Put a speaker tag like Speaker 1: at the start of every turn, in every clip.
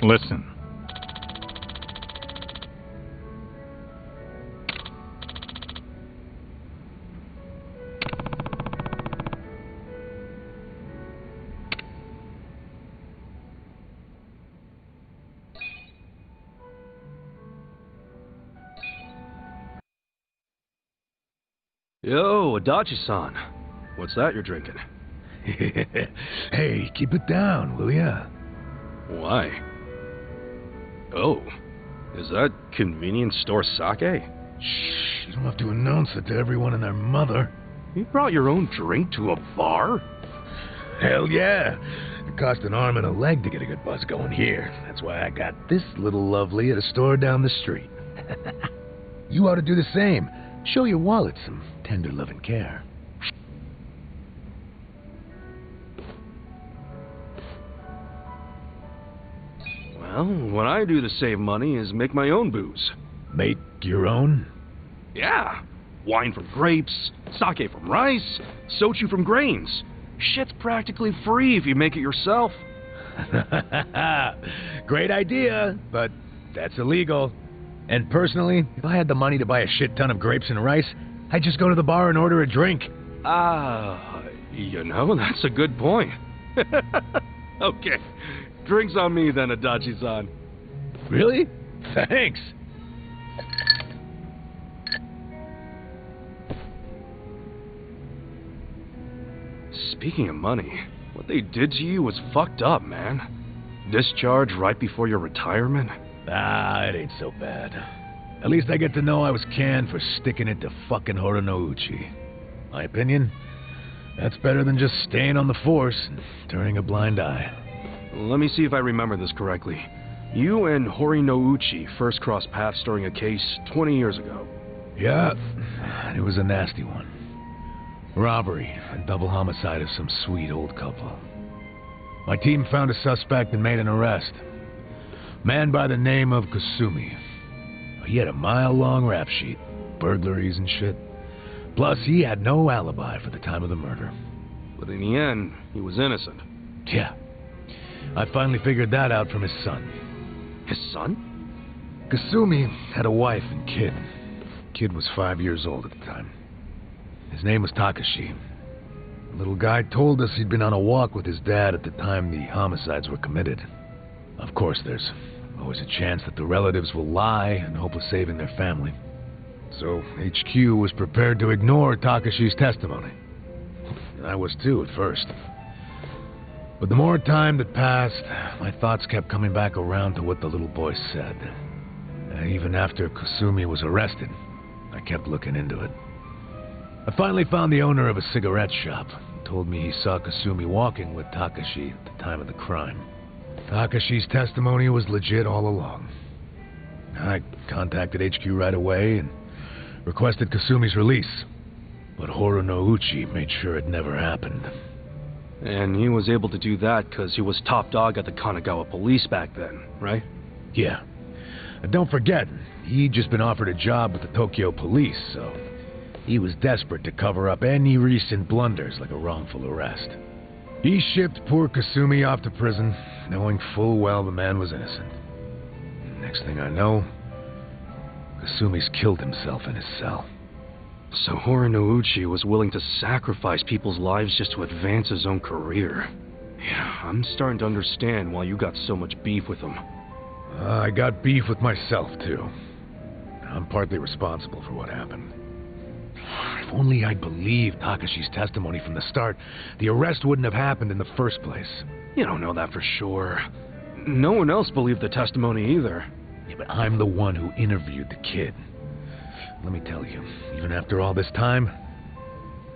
Speaker 1: Listen.
Speaker 2: Yo, Adachi-san. What's that you're drinking?
Speaker 3: Hey, keep it down, will ya?
Speaker 2: Why? Oh, is that convenience store sake?
Speaker 3: Shh, you don't have to announce it to everyone and their mother.
Speaker 2: You brought your own drink to a bar?
Speaker 3: Hell yeah. It cost an arm and a leg to get a good buzz going here. That's why I got this little lovely at a store down the street. You ought to do the same. Show your wallet some tender love and care.
Speaker 2: Well, what I do to save money is make my own booze.
Speaker 3: Make your own?
Speaker 2: Yeah. Wine from grapes, sake from rice, soju from grains. Shit's practically free if you make it yourself.
Speaker 3: Great idea, but that's illegal. And personally, if I had the money to buy a shit ton of grapes and rice, I'd just go to the bar and order a drink.
Speaker 2: You know, that's a good point. Okay. Drinks on me then, Adachi-san.
Speaker 3: Really? Thanks.
Speaker 2: Speaking of money, what they did to you was fucked up, man. Discharge right before your retirement?
Speaker 3: It ain't so bad. At least I get to know I was canned for sticking it to fucking Horonouchi. My opinion? That's better than just staying on the force and turning a blind eye.
Speaker 2: Let me see if I remember this correctly. You and Horinouchi first crossed paths during a case 20 years ago.
Speaker 3: Yeah, it was a nasty one. Robbery and double homicide of some sweet old couple. My team found a suspect and made an arrest. Man by the name of Kasumi. He had a mile-long rap sheet, burglaries and shit. Plus, he had no alibi for the time of the murder.
Speaker 2: But in the end, he was innocent.
Speaker 3: Yeah. I finally figured that out from his son.
Speaker 2: His son?
Speaker 3: Kasumi had a wife and kid. Kid was 5 years old at the time. His name was Takashi. The little guy told us he'd been on a walk with his dad at the time the homicides were committed. Of course, there's always a chance that the relatives will lie in hope of saving their family. So HQ was prepared to ignore Takashi's testimony. And I was too at first. But the more time that passed, my thoughts kept coming back around to what the little boy said. Even after Kasumi was arrested, I kept looking into it. I finally found the owner of a cigarette shop. He told me he saw Kasumi walking with Takashi at the time of the crime. Takashi's testimony was legit all along. I contacted HQ right away and requested Kasumi's release. But Horonouchi made sure it never happened.
Speaker 2: And he was able to do that because he was top dog at the Kanagawa police back then, right?
Speaker 3: Yeah. And don't forget, he'd just been offered a job with the Tokyo police, so he was desperate to cover up any recent blunders like a wrongful arrest. He shipped poor Kasumi off to prison, knowing full well the man was innocent. Next thing I know, Kasumi's killed himself in his cell.
Speaker 2: So Horonouchi was willing to sacrifice people's lives just to advance his own career. Yeah, I'm starting to understand why you got so much beef with him.
Speaker 3: I got beef with myself, too. I'm partly responsible for what happened. If only I'd believed Takashi's testimony from the start, the arrest wouldn't have happened in the first place.
Speaker 2: You don't know that for sure. No one else believed the testimony either.
Speaker 3: Yeah, but I'm the one who interviewed the kid. Let me tell you, even after all this time,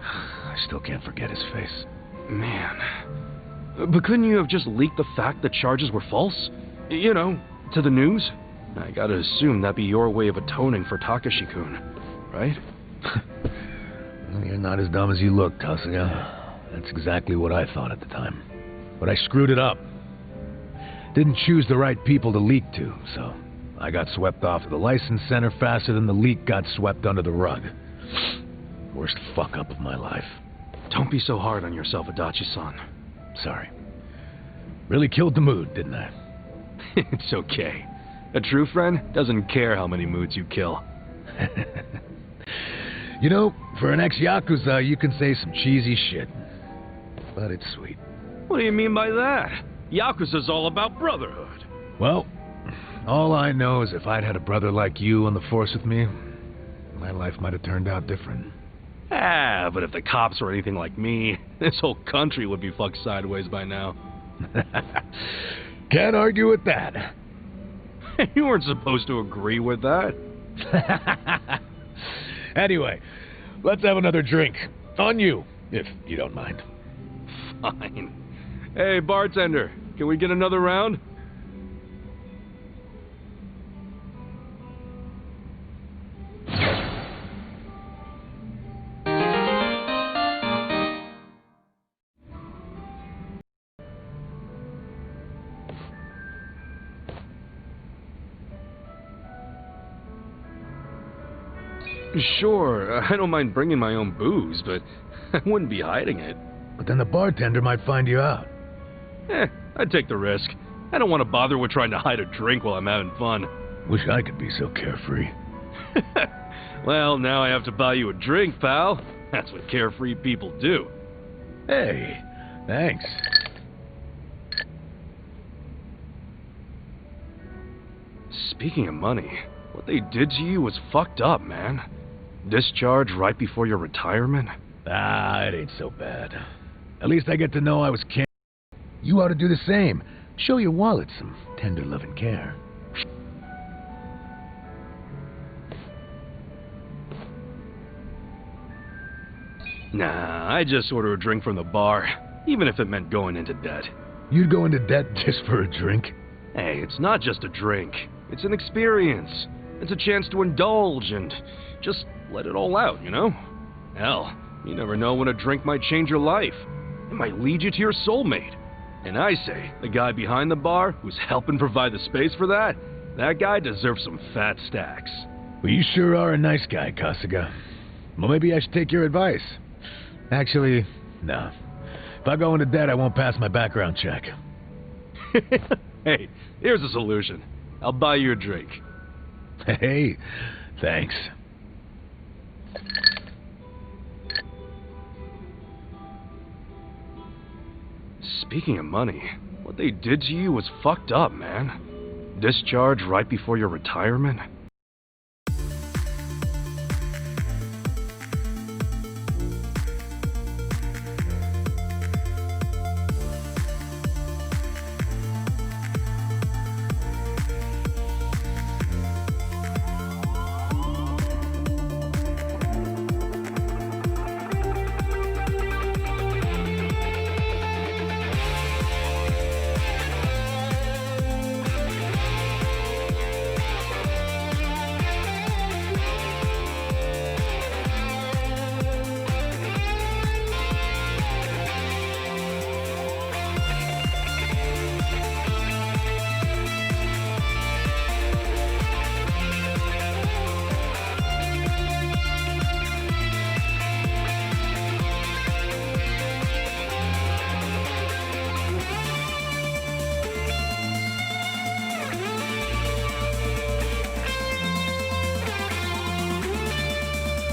Speaker 3: I still can't forget his face.
Speaker 2: Man. But couldn't you have just leaked the fact the charges were false? You know, to the news? I gotta assume that'd be your way of atoning for Takashi-kun, right?
Speaker 3: Well, you're not as dumb as you look, Kasuga. That's exactly what I thought at the time. But I screwed it up. Didn't choose the right people to leak to, so I got swept off to the license center faster than the leak got swept under the rug. Worst fuck-up of my life.
Speaker 2: Don't be so hard on yourself, Adachi-san.
Speaker 3: Sorry. Really killed the mood, didn't I?
Speaker 2: It's okay. A true friend doesn't care how many moods you kill.
Speaker 3: You know, for an ex-Yakuza, you can say some cheesy shit. But it's sweet.
Speaker 2: What do you mean by that? Yakuza's all about brotherhood.
Speaker 3: Well, all I know is if I'd had a brother like you on the force with me, my life might have turned out different.
Speaker 2: Ah, but if the cops were anything like me, this whole country would be fucked sideways by now.
Speaker 3: Can't argue with that.
Speaker 2: You weren't supposed to agree with that.
Speaker 3: Anyway, let's have another drink. On you, if you don't mind.
Speaker 2: Fine. Hey, bartender, can we get another round? Sure, I don't mind bringing my own booze, but I wouldn't be hiding it.
Speaker 3: But then the bartender might find you out.
Speaker 2: I'd take the risk. I don't want to bother with trying to hide a drink while I'm having fun.
Speaker 3: Wish I could be so carefree.
Speaker 2: Well, now I have to buy you a drink, pal. That's what carefree people do.
Speaker 3: Hey, thanks.
Speaker 2: Speaking of money, what they did to you was fucked up, man. Discharge right before your retirement?
Speaker 3: Ah, it ain't so bad. At least I get to know I was caring. You ought to do the same. Show your wallet some tender love and care.
Speaker 2: Nah, I just order a drink from the bar, even if it meant going into debt.
Speaker 3: You'd go into debt just for a drink?
Speaker 2: Hey, it's not just a drink. It's an experience. It's a chance to indulge and just let it all out, you know? Hell, you never know when a drink might change your life. It might lead you to your soulmate. And I say, the guy behind the bar who's helping provide the space for that guy deserves some fat stacks.
Speaker 3: Well, you sure are a nice guy, Kasuga. Well, maybe I should take your advice. Actually, no. If I go into debt, I won't pass my background check.
Speaker 2: Hey, here's a solution. I'll buy you a drink.
Speaker 3: Hey, thanks.
Speaker 2: Speaking of money, what they did to you was fucked up, man. Discharge right before your retirement?